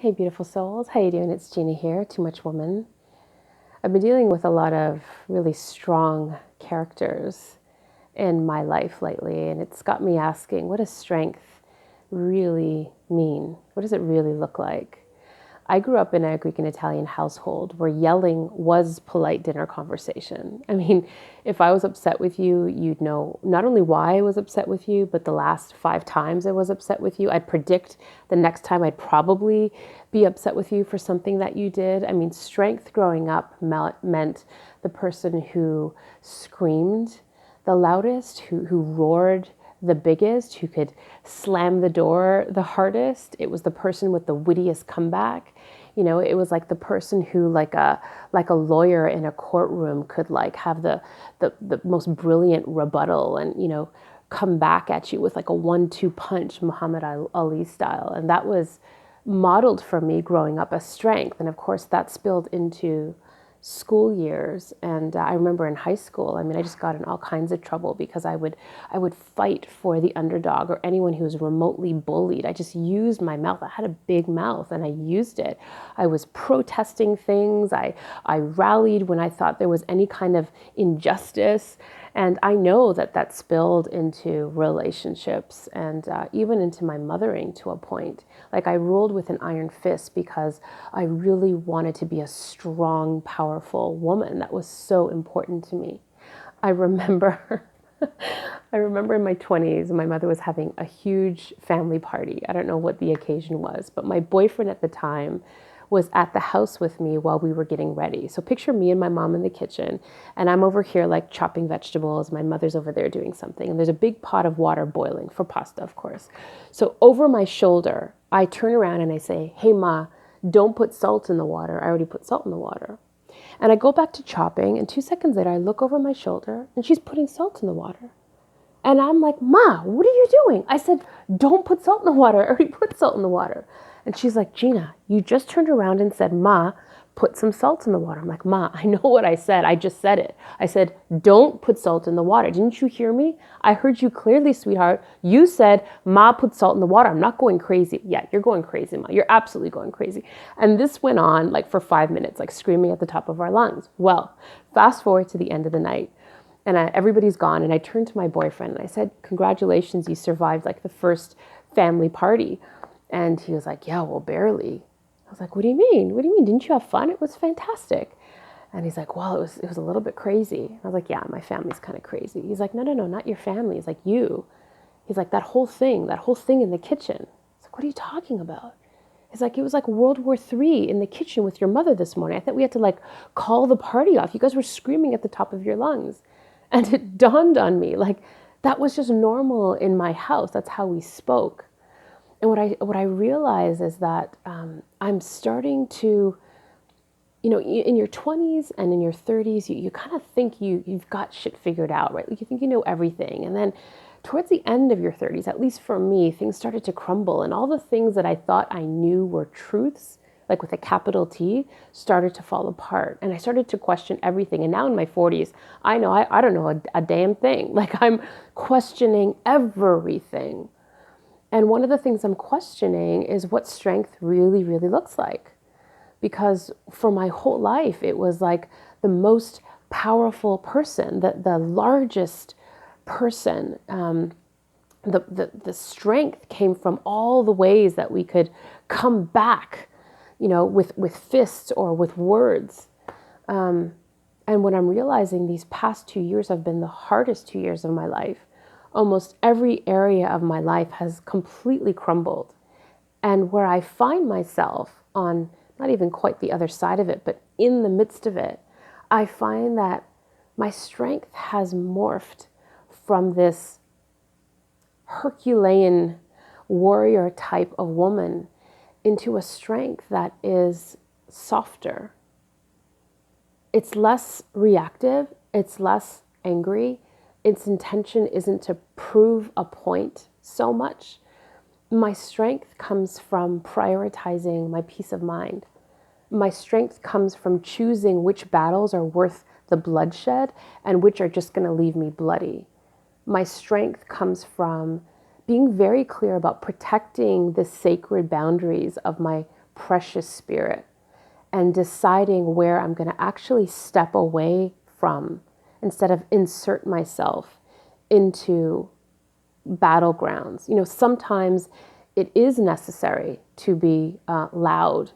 Hey, beautiful souls. How you doing? It's Gina here, Too Much Woman. I've been dealing with a lot of really strong characters in my life lately, and it's got me asking, what does strength really mean? What does it really look like? I grew up in a Greek and Italian household where yelling was polite dinner conversation. I mean, if I was upset with you, you'd know not only why I was upset with you, but the last 5 times I was upset with you. I'd predict the next time I'd probably be upset with you for something that you did. I mean, strength growing up meant the person who screamed the loudest, who roared the biggest, who could slam the door the hardest. It was the person with the wittiest comeback. You know, it was like the person who, like a lawyer in a courtroom, could like have the most brilliant rebuttal and, come back at you with like a 1-2 punch, Muhammad Ali style. And that was modeled for me growing up as strength. And of course, that spilled into school years. And I remember in high school, I mean, I just got in all kinds of trouble because I would fight for the underdog or anyone who was remotely bullied. I just used my mouth. I had a big mouth and I used it. I was protesting things. I rallied when I thought there was any kind of injustice. And I know that that spilled into relationships and even into my mothering to a point. Like I ruled with an iron fist because I really wanted to be a strong, powerful woman. That was so important to me. I remember, I remember in my 20s, my mother was having a huge family party. I don't know what the occasion was, but my boyfriend at the time was at the house with me while we were getting ready. So picture me and my mom in the kitchen, and I'm over here like chopping vegetables. My mother's over there doing something, and there's a big pot of water boiling for pasta, of course. So over my shoulder, I turn around and I say, "Hey, Ma, don't put salt in the water. I already put salt in the water." And I go back to chopping, and 2 seconds later, I look over my shoulder, and she's putting salt in the water. And I'm like, "Ma, what are you doing?" I said, "Don't put salt in the water. I already put salt in the water." And she's like, "Gina, you just turned around and said, 'Ma, put some salt in the water.'" I'm like, "Ma, I know what I said. I just said it. I said, 'Don't put salt in the water.' Didn't you hear me? I heard you clearly, sweetheart. You said, 'Ma, put salt in the water.' I'm not going crazy." "Yeah, you're going crazy, Ma. You're absolutely going crazy." And this went on like for 5 minutes, like screaming at the top of our lungs. Well, fast forward to the end of the night. And everybody's gone. And I turned to my boyfriend and I said, "Congratulations, you survived like the first family party." And he was like, "Yeah, well, barely." I was like, "What do you mean? What do you mean? Didn't you have fun? It was fantastic." And he's like, "Well, it was a little bit crazy." I was like, "Yeah, my family's kind of crazy." He's like, "No, no, no, not your family." He's like, "You." He's like, that whole thing in the kitchen." I was like, "What are you talking about?" He's like, "It was like World War III in the kitchen with your mother this morning. I thought we had to like call the party off. You guys were screaming at the top of your lungs." And it dawned on me, like, that was just normal in my house. That's how we spoke. And what I realize is that I'm starting to, in your 20s and in your 30s, you kind of think you've got shit figured out, right? Like you think you know everything. And then towards the end of your 30s, at least for me, things started to crumble. And all the things that I thought I knew were truths, like with a capital T, started to fall apart. And I started to question everything. And now in my 40s, I know I don't know a damn thing. Like I'm questioning everything. And one of the things I'm questioning is what strength really, really looks like. Because for my whole life, it was like the most powerful person, the largest person. The strength came from all the ways that we could come back, with fists or with words. And what I'm realizing, these past 2 years have been the hardest 2 years of my life. Almost every area of my life has completely crumbled. And where I find myself on not even quite the other side of it, but in the midst of it, I find that my strength has morphed from this Herculean warrior type of woman into a strength that is softer. It's less reactive, it's less angry. Its intention isn't to prove a point so much. My strength comes from prioritizing my peace of mind. My strength comes from choosing which battles are worth the bloodshed and which are just going to leave me bloody. My strength comes from being very clear about protecting the sacred boundaries of my precious spirit and deciding where I'm going to actually step away from instead of insert myself into battlegrounds. Sometimes it is necessary to be loud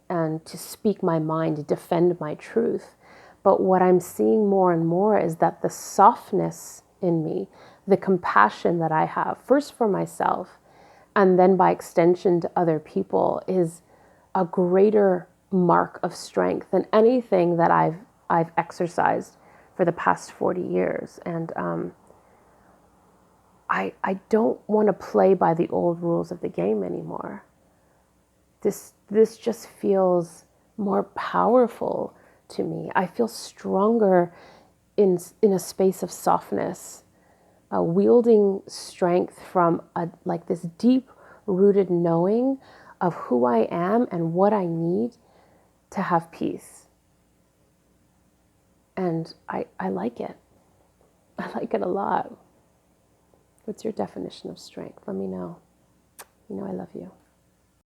and to speak my mind, to defend my truth. But what I'm seeing more and more is that the softness in me, the compassion that I have, first for myself, and then by extension to other people, is a greater mark of strength than anything that I've exercised for the past 40 years. And I don't want to play by the old rules of the game anymore. This just feels more powerful to me. I feel stronger in a space of softness, wielding strength from like this deep rooted knowing of who I am and what I need to have peace. And I like it. I like it a lot. What's your definition of strength? Let me know. I love you.